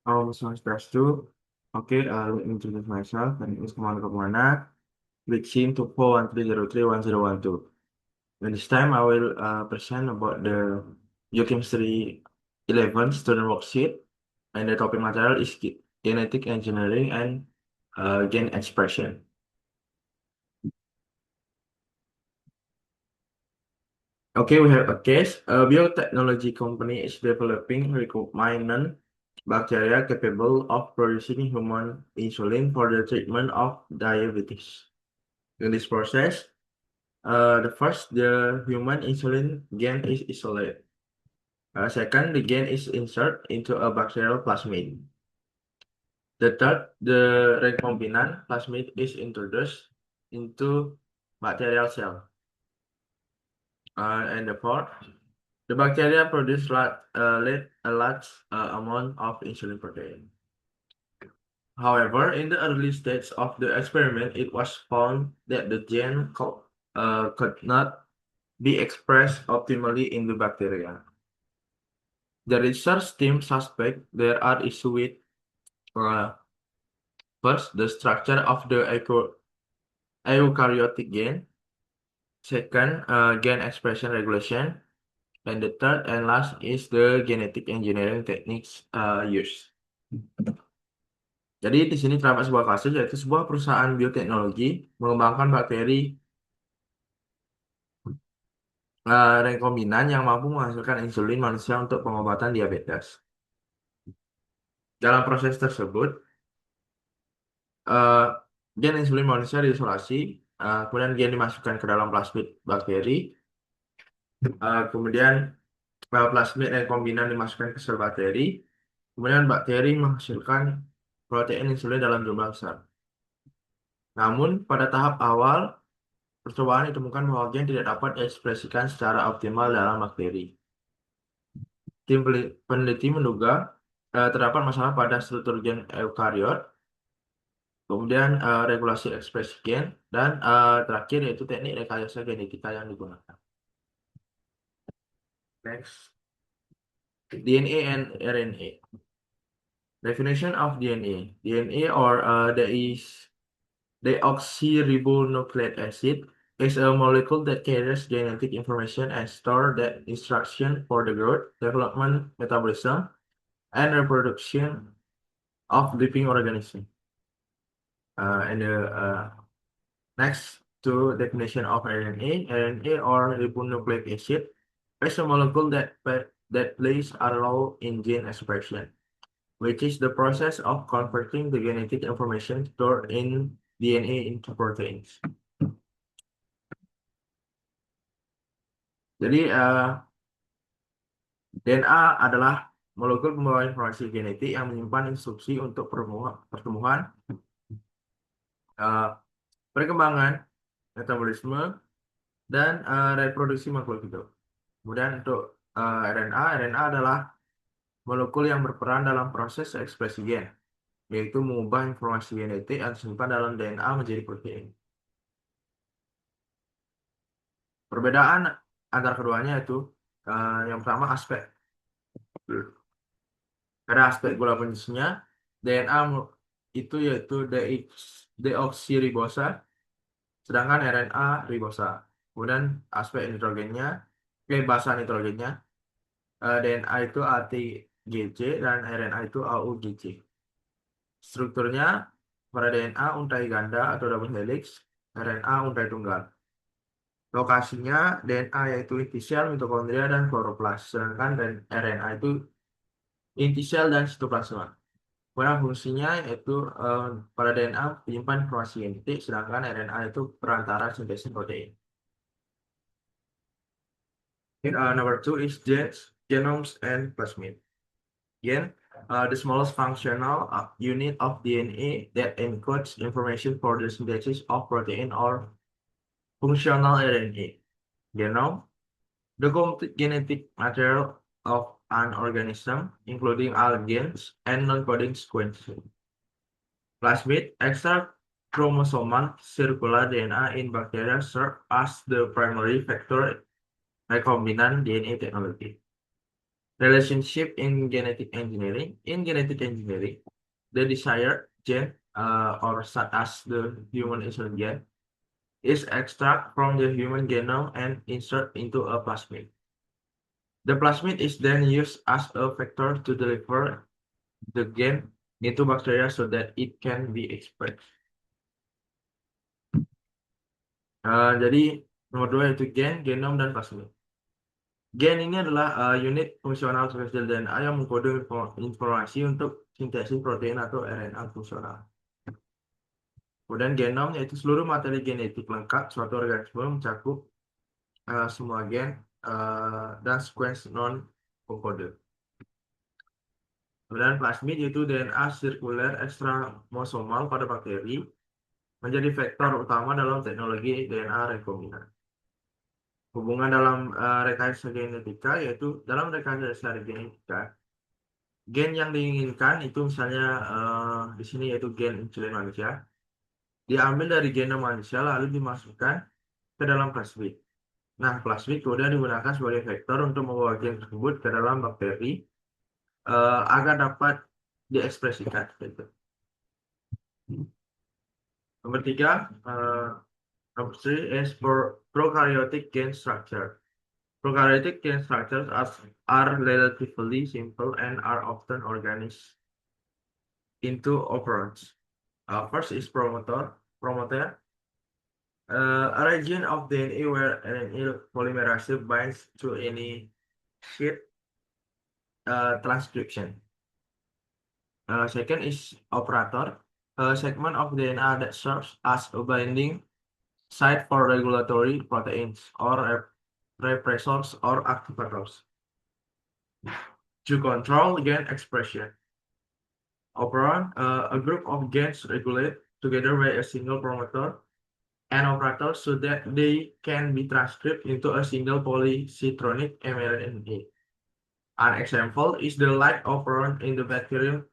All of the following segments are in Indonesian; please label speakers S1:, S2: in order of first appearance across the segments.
S1: Misalnya Swastiastu. Okay, let me introduce myself. My name is Kumar Kumana, with SIM 241303101. And this time I will present about the Biochemistry 11 student worksheet, and the topic material is genetic engineering and gene expression. Okay, we have a case. A biotechnology company is developing recombinant bacteria capable of producing human insulin for the treatment of diabetes. In this process, the human insulin gene is isolated. Second, the gene is inserted into a bacterial plasmid. The third, the recombinant plasmid is introduced into bacterial cell. And the fourth, the bacteria produce a large amount of insulin protein. However, in the early stage of the experiment, it was found that the gene could not be expressed optimally in the bacteria. The research team suspect there are issues with uh, first, the structure of the eukaryotic gene, second, gene expression regulation, and the third and last is the genetic engineering techniques used. Jadi di sini terdapat sebuah kasus yaitu sebuah perusahaan bioteknologi mengembangkan bakteri rekombinan yang mampu menghasilkan insulin manusia untuk pengobatan diabetes. Dalam proses tersebut, eh, gen insulin manusia diisolasi, kemudian gen dimasukkan ke dalam plasmid bakteri, kemudian plasmid rekombinan dimasukkan ke sel bakteri, kemudian bakteri menghasilkan protein insulin dalam jumlah besar. Namun, pada tahap awal, percobaan ditemukan bahwa gen tidak dapat diekspresikan secara optimal dalam bakteri. Tim peneliti menduga terdapat masalah pada struktur gen eukariot, kemudian regulasi ekspresi gen, dan terakhir yaitu teknik rekayasa genetika yang digunakan. Next, DNA and RNA. Definition of DNA. DNA or deoxyribonucleic acid is a molecule that carries genetic information and store that instruction for the growth, development, metabolism, and reproduction of living organisms. And the next to definition of RNA, RNA or ribonucleic acid is a molecule that plays a role in gene expression, which is the process of converting the genetic information stored in DNA into proteins. Jadi DNA adalah molekul pembawa informasi genetik yang menyimpan instruksi untuk pertumbuhan, perkembangan, metabolisme, dan reproduksi makhluk hidup. Kemudian untuk RNA adalah molekul yang berperan dalam proses ekspresi gen, yaitu mengubah informasi genetik yang disimpan dalam DNA menjadi protein. Perbedaan antara keduanya itu yang pertama pada aspek gula penyusunnya, DNA itu yaitu deoksiribosa, sedangkan RNA ribosa. Kemudian aspek nitrogennya, kebebasan nitrogennya, DNA itu ATGC dan RNA itu AUGC. Strukturnya pada DNA untai ganda atau double helix, RNA untai tunggal. Lokasinya DNA yaitu inti sel, mitokondria, dan kloroplas, sedangkan RNA itu inti sel dan sitoplasma. Kemudian fungsinya yaitu pada DNA menyimpan informasi genetik, sedangkan RNA itu perantara sintesis protein. Number 2 is genomes and plasmid. Gen, the smallest functional unit of DNA that encodes information for the synthesis of protein or functional RNA. Genome, the complete genetic material of an organism, including all genes and non-coding sequences. Plasmid, extra chromosomal circular DNA in bacteria serve as the primary factor recombinant DNA technology. Relationship in genetic engineering. In genetic engineering, the desired gene, or such as the human insulin gene, is extracted from the human genome and inserted into a plasmid. The plasmid is then used as a vector to deliver the gene into bacteria so that it can be expressed. Jadi nomor dua yaitu gen, genom, dan plasmid. Gen ini adalah unit fungsional spesial DNA yang mengkode informasi untuk sintesis protein atau RNA fungsional. Kemudian genom yaitu seluruh materi genetik lengkap suatu organisme mencakup semua gen dan sequence non-coded. Kemudian plasmid yaitu DNA sirkuler ekstramosomal pada bakteri menjadi vektor utama dalam teknologi DNA rekombinan. Hubungan dalam rekayasa genetika yaitu dalam rekayasa genetika gen yang diinginkan itu misalnya di sini yaitu gen insulin manusia diambil dari genom manusia lalu dimasukkan ke dalam plasmid. Nah, plasmid kemudian digunakan sebagai vektor untuk membawa gen tersebut ke dalam bakteri agar dapat diekspresikan. Gitu. Nomor tiga, number three is for prokaryotic gene structure. Prokaryotic gene structures are relatively simple and are often organized into operands. First is promoter. A region of DNA where RNA polymerase binds to any sheet transcription. Second is operator. A segment of DNA that serves as a binding site for regulatory proteins or repressors or activators to control gene expression. Operon, a group of genes regulated together by a single promoter and operator so that they can be transcribed into a single polycitronic mRNA. An example is the like operon in the bacterium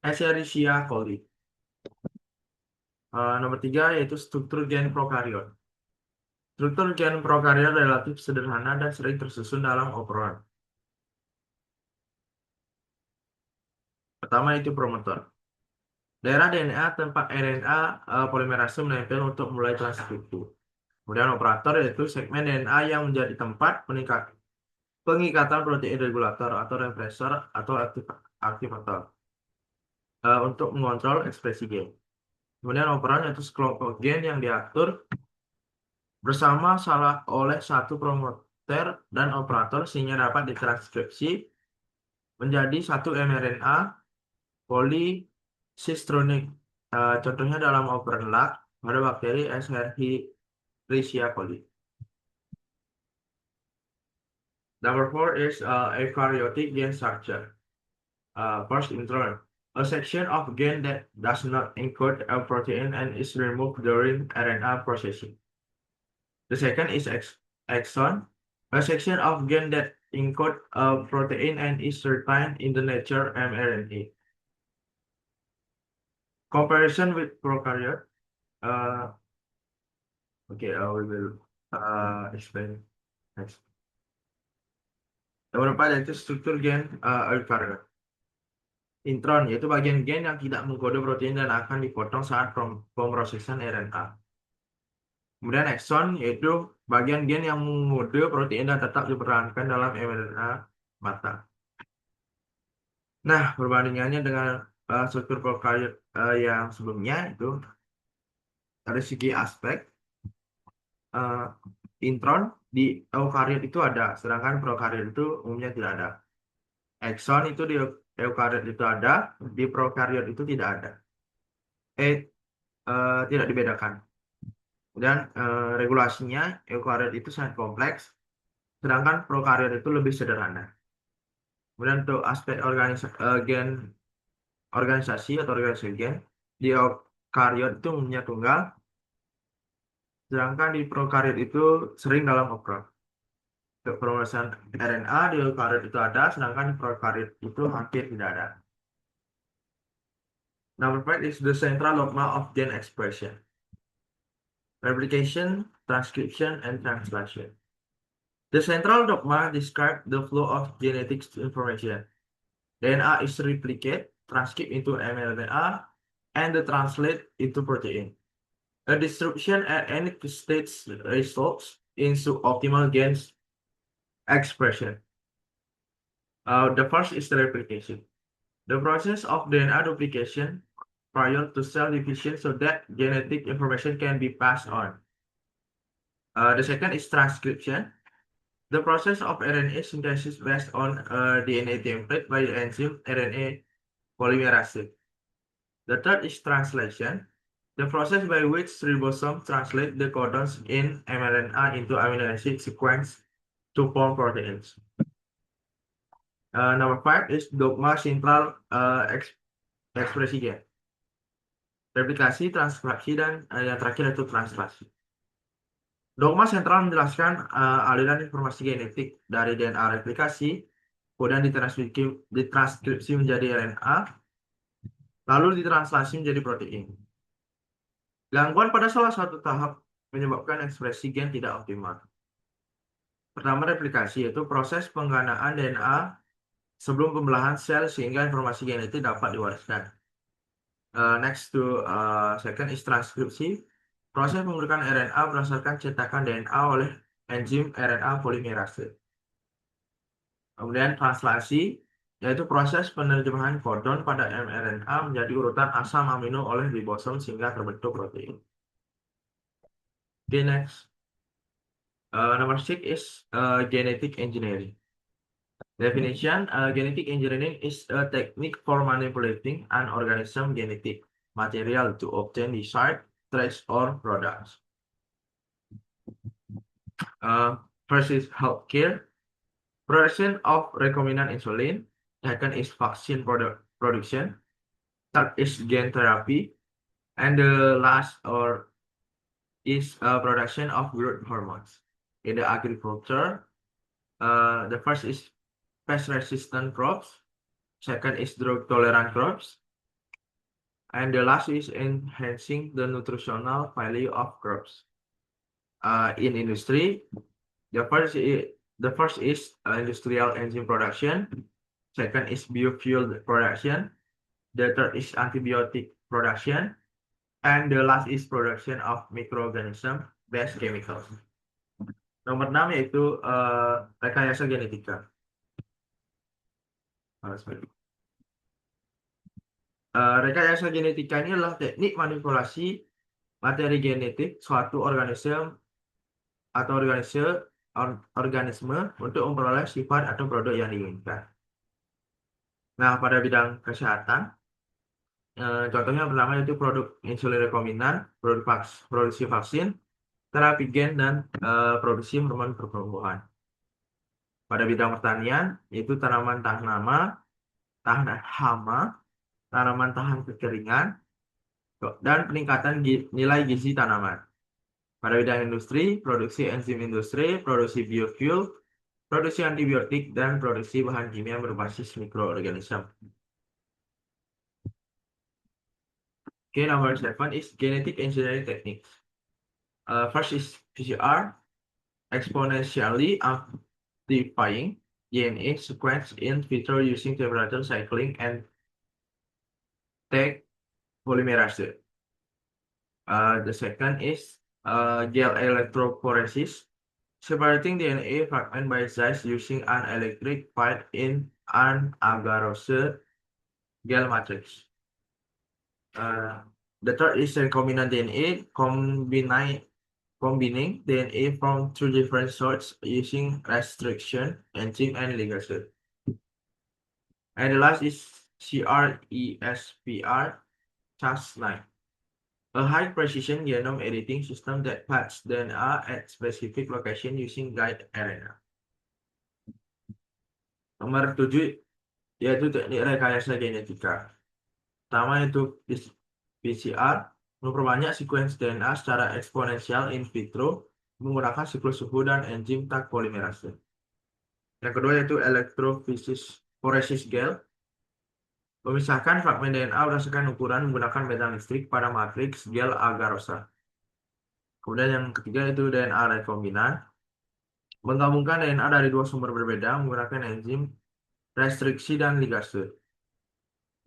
S1: Escherichia coli. Nomor tiga yaitu struktur gen prokariot. Struktur gen prokariot relatif sederhana dan sering tersusun dalam operon. Pertama itu promoter. Daerah DNA tempat RNA polimerase menempel untuk mulai transkripsi. Kemudian operator yaitu segmen DNA yang menjadi tempat pengikatan protein regulator atau repressor atau aktivator untuk mengontrol ekspresi gen. Kemudian operan yaitu sekelompok gen yang diatur bersama oleh satu promoter dan operator sehingga dapat ditranskripsi menjadi satu mRNA polycistronic. Contohnya dalam operan LAG pada bakteri Escherichia coli. Number four is eukaryotic gene structure. First intron. A section of gen that does not encode a protein and is removed during RNA processing. The second is exon. A section of gen that encode a protein and is retained in the nature mRNA. Comparison with prokaryote. Okay, we will explain next. Nomor 4 yaitu struktur gen eukaryote. Intron yaitu bagian gen yang tidak mengkode protein dan akan dipotong saat pemrosesan RNA. Kemudian exon yaitu bagian gen yang mengkode protein dan tetap diperankan dalam mRNA mata. Nah, perbandingannya dengan struktur prokariot yang sebelumnya itu dari segi aspek intron di eukariot itu ada, sedangkan prokariot itu umumnya tidak ada. Exon itu di eukariot itu ada, di prokariot itu tidak ada. Tidak dibedakan. Dan regulasinya eukariot itu sangat kompleks, sedangkan prokariot itu lebih sederhana. Kemudian untuk aspek organisasi atau organisasi gen, di eukariot itu umumnya tunggal, sedangkan di prokariot itu sering dalam operon. Untuk pemrosesan RNA di eukariot itu ada, sedangkan di prokariot itu hampir tidak ada. Number 5 is the central dogma of gene expression. Replication, transcription, and translation. The central dogma describes the flow of genetic information. DNA is replicated, transcribed into mRNA, and translated into protein. A disruption at any stage results in suboptimal gain expression. The first is the replication. The process of DNA duplication prior to cell division so that genetic information can be passed on. The second is transcription. The process of RNA synthesis based on a DNA template by the enzyme RNA polymerase. The third is translation. The process by which ribosomes translate the codons in mRNA into amino acid sequence to form proteins. Number 5 is dogma central ekspresi gen. Replikasi, transkripsi, dan yang terakhir itu translasi. Dogma sentral menjelaskan aliran informasi genetik dari DNA replikasi, kemudian ditranskripsi menjadi RNA, lalu ditranslasi menjadi protein. Gangguan pada salah satu tahap menyebabkan ekspresi gen tidak optimal. Pertama, replikasi, yaitu proses pengganaan DNA sebelum pembelahan sel sehingga informasi genetik dapat diwariskan. Next to second is transkripsi. Proses pembentukan RNA berdasarkan cetakan DNA oleh enzim RNA polimerase. Kemudian translasi, yaitu proses penerjemahan kodon pada mRNA menjadi urutan asam amino oleh ribosom sehingga terbentuk protein. Okay, next. Number 6 is genetic engineering. Definition: genetic engineering is a technique for manipulating an organism genetic material to obtain desired traits or products. First is healthcare. Production of recombinant insulin. Second is vaccine production. Third is gene therapy. And the last is production of growth hormones. In the agriculture, the first is pest-resistant crops. Second is drought-tolerant crops. And the last is enhancing the nutritional value of crops. In industry, the first is industrial enzyme production. Second is biofuel production. The third is antibiotic production. And the last is production of microorganism-based chemicals. Nomor 6 yaitu rekayasa genetika. Rekayasa genetika ini adalah teknik manipulasi materi genetik suatu organisme untuk memperoleh sifat atau produk yang diinginkan. Nah, pada bidang kesehatan, contohnya pertama yaitu produk insulin rekombinan, produksi vaksin, terapi gen, dan produksi hormon pertumbuhan. Pada bidang pertanian, yaitu tanaman tahan hama, tanaman tahan kekeringan, dan peningkatan nilai gizi tanaman. Pada bidang industri, produksi enzim industri, produksi biofuel, produksi antibiotik, dan produksi bahan kimia berbasis mikroorganisme. Okay, number 7 is genetic engineering techniques. First is PCR, exponentially amplifying DNA sequence in vitro using temperature cycling and tag polymerase. The second is gel electrophoresis, separating DNA fragment by size using an electric field in an agarose gel matrix. The third is recombinant DNA, combining DNA from two different sources using restriction enzyme and ligase. And the last is CRISPR Cas9, a high-precision genome editing system that cuts DNA at specific location using guide RNA. Nomor 7 yaitu teknik rekayasa genetika. Pertama yaitu PCR, memperbanyak sekuens DNA secara eksponensial in vitro menggunakan siklus suhu dan enzim tag polimerase. Yang kedua yaitu electrophoresis gel, memisahkan fragmen DNA berdasarkan ukuran menggunakan medan listrik pada matriks gel agarosa. Kemudian yang ketiga yaitu DNA rekombinan, Menggabungkan DNA dari dua sumber berbeda menggunakan enzim restriksi dan ligase.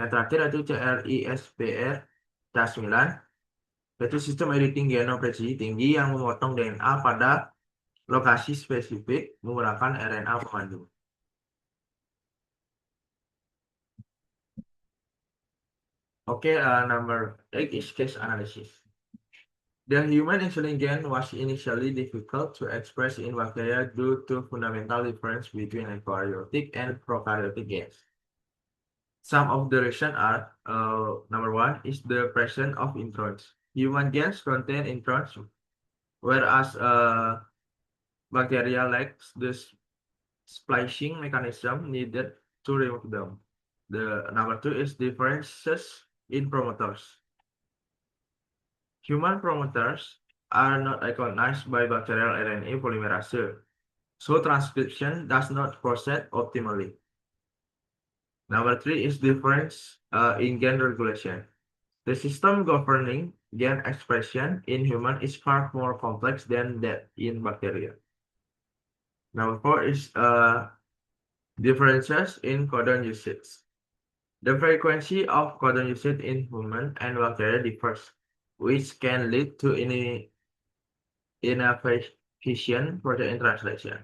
S1: Yang terakhir yaitu CRISPR-Cas9, yaitu sistem editing genom presisi tinggi yang memotong DNA pada lokasi spesifik menggunakan RNA pemandu. Oke, number 8 is case analysis. The human insulin gene was initially difficult to express in bacteria due to fundamental difference between eukaryotic and prokaryotic genes. Some of the reasons are, number one is the presence of introns. Human genes contain introns, whereas bacteria lacks the splicing mechanism needed to remove them. The number two is differences in promoters. Human promoters are not recognized by bacterial RNA polymerase, so transcription does not proceed optimally. Number three is difference in gene regulation. The system governing gene expression in human is far more complex than that in bacteria. Number four is differences in codon usage. The frequency of codon usage in human and bacteria differs, which can lead to inefficient protein translation.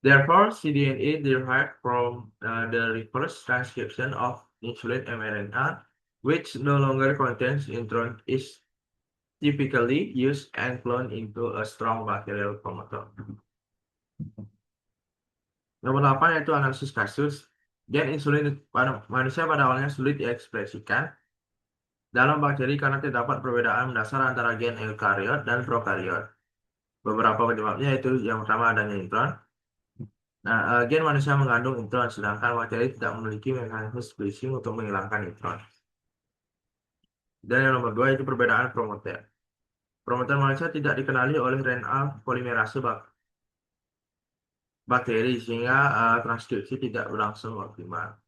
S1: Therefore, cDNA derived from the reverse transcription of insulin mRNA, which no longer contains intron, is typically used and cloned into a strong bacterial promoter. Nomor 8 yaitu analisis kasus. Gen insulin pada manusia pada awalnya sulit diekspresikan dalam bakteri karena terdapat perbedaan mendasar antara gen eukariot dan prokariot. Beberapa penyebabnya yaitu yang pertama adanya intron. Nah, gen manusia mengandung intron, sedangkan bakteri tidak memiliki mekanisme splicing untuk menghilangkan intron. Dan yang nomor 2 itu perbedaan promoter. Promoter manusia tidak dikenali oleh RNA polimerase bakteri sehingga transkripsi tidak berlangsung optimal.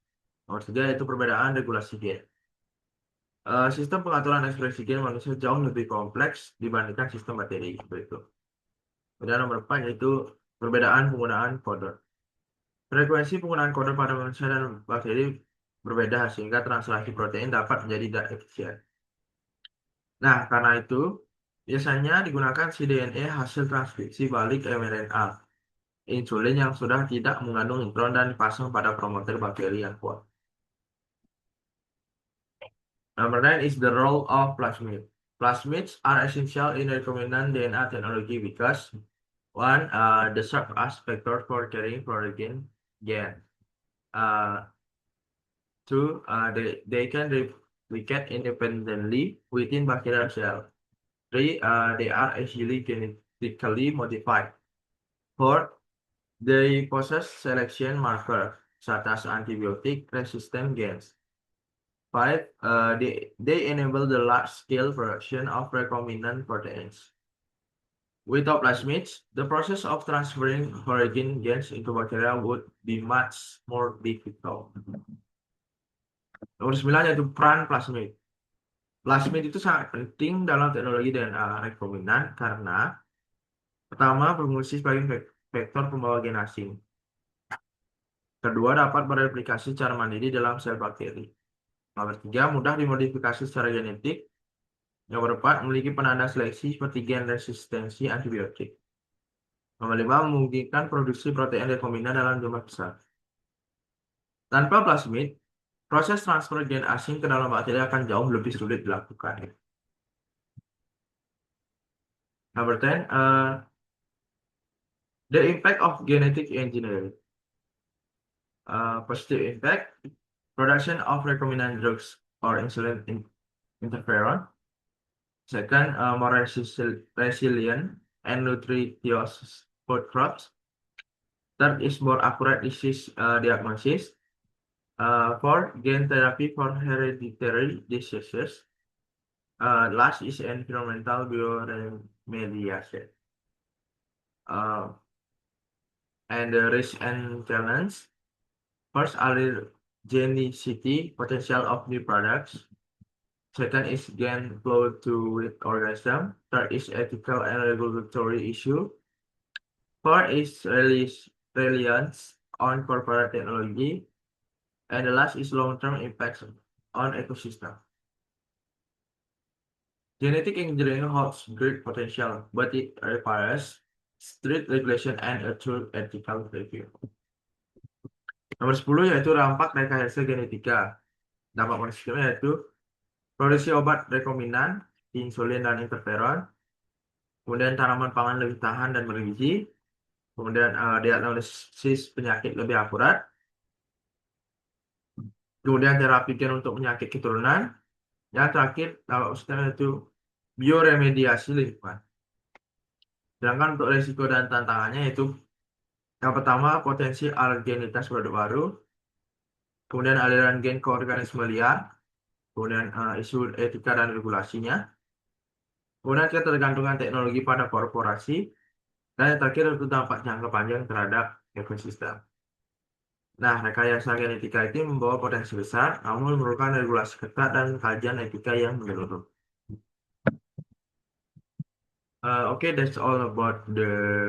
S1: Nomor 3 yaitu perbedaan regulasi gen. Sistem pengaturan ekspresi gen manusia jauh lebih kompleks dibandingkan sistem bakteri seperti itu. Kemudian nomor 4 yaitu perbedaan penggunaan kodon. Frekuensi penggunaan kodon pada manusia dan bakteri berbeda sehingga translasi protein dapat menjadi tidak efisien. Nah, karena itu biasanya digunakan cDNA hasil transkripsi balik mRNA insulin yang sudah tidak mengandung intron dan dipasang pada promoter bakteri yang kuat. Number 9 is the role of plasmid. Plasmids are essential in recombinant DNA technology because one, the serve as vector for carrying protein gene. Two, they can replicate independently within bacterial cells. Three, they are easily genetically modified. Four, they possess selection markers such as antibiotic-resistant genes. Five, they enable the large-scale production of recombinant proteins. Without plasmids, the process of transferring foreign genes into bacteria would be much more difficult. Nomor 9 yaitu peran plasmid. Plasmid itu sangat penting dalam teknologi DNA rekombinan karena pertama berfungsi sebagai vektor pembawa gen asing. Kedua, dapat bereplikasi secara mandiri dalam sel bakteri. Nomor 3, mudah dimodifikasi secara genetik. Nomor 4, memiliki penanda seleksi seperti gen resistensi antibiotik. Nomor 5, memungkinkan produksi protein rekombinan dalam jumlah besar. Tanpa plasmid, proses transfer gen asing ke dalam bakteri akan jauh lebih sulit dilakukan. Number 10, the impact of genetic engineering. Positive impact, production of recombinant drugs or insulin interferon. Second, more resilient and nutritious food crops. Third is more accurate disease diagnosis. Fourth, gene therapy for hereditary diseases. Last is environmental bioremediation. And the risk and challenge. First, allergenicity potential of new products. Second is gen flow to with organism. Third is ethical and regulatory issue. Four is reliance on corporate technology, and the last is long-term impacts on ecosystem. Genetic engineering holds great potential, but it requires strict regulation and a true ethical review. Nomor 10 yaitu rampak rekayasa genetika. Dampak positifnya yaitu produksi obat rekombinan, insulin dan interferon, kemudian tanaman pangan lebih tahan dan bergizi, kemudian diagnosis penyakit lebih akurat, kemudian terapi gen untuk penyakit keturunan, yang terakhir dampak positifnya yaitu bioremediasi lingkungan. Sedangkan untuk resiko dan tantangannya yaitu yang pertama potensi alergenitas produk baru, kemudian aliran gen ke organisme liar, kemudian isu etika dan regulasinya, kemudian ketergantungan teknologi pada korporasi, dan yang terakhir itu dampak jangka panjang terhadap ekosistem. Nah, rekayasa genetika itu membawa potensi besar, namun memerlukan regulasi ketat dan kajian etika yang menyeluruh. Okay, that's all about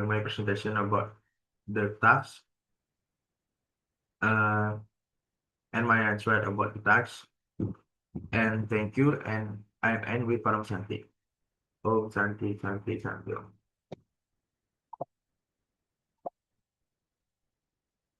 S1: my presentation about the tax and my answer about the tax. And thank you. And I'm end with Param Shanti. Om Shanti, Shanti, Shanti. Om.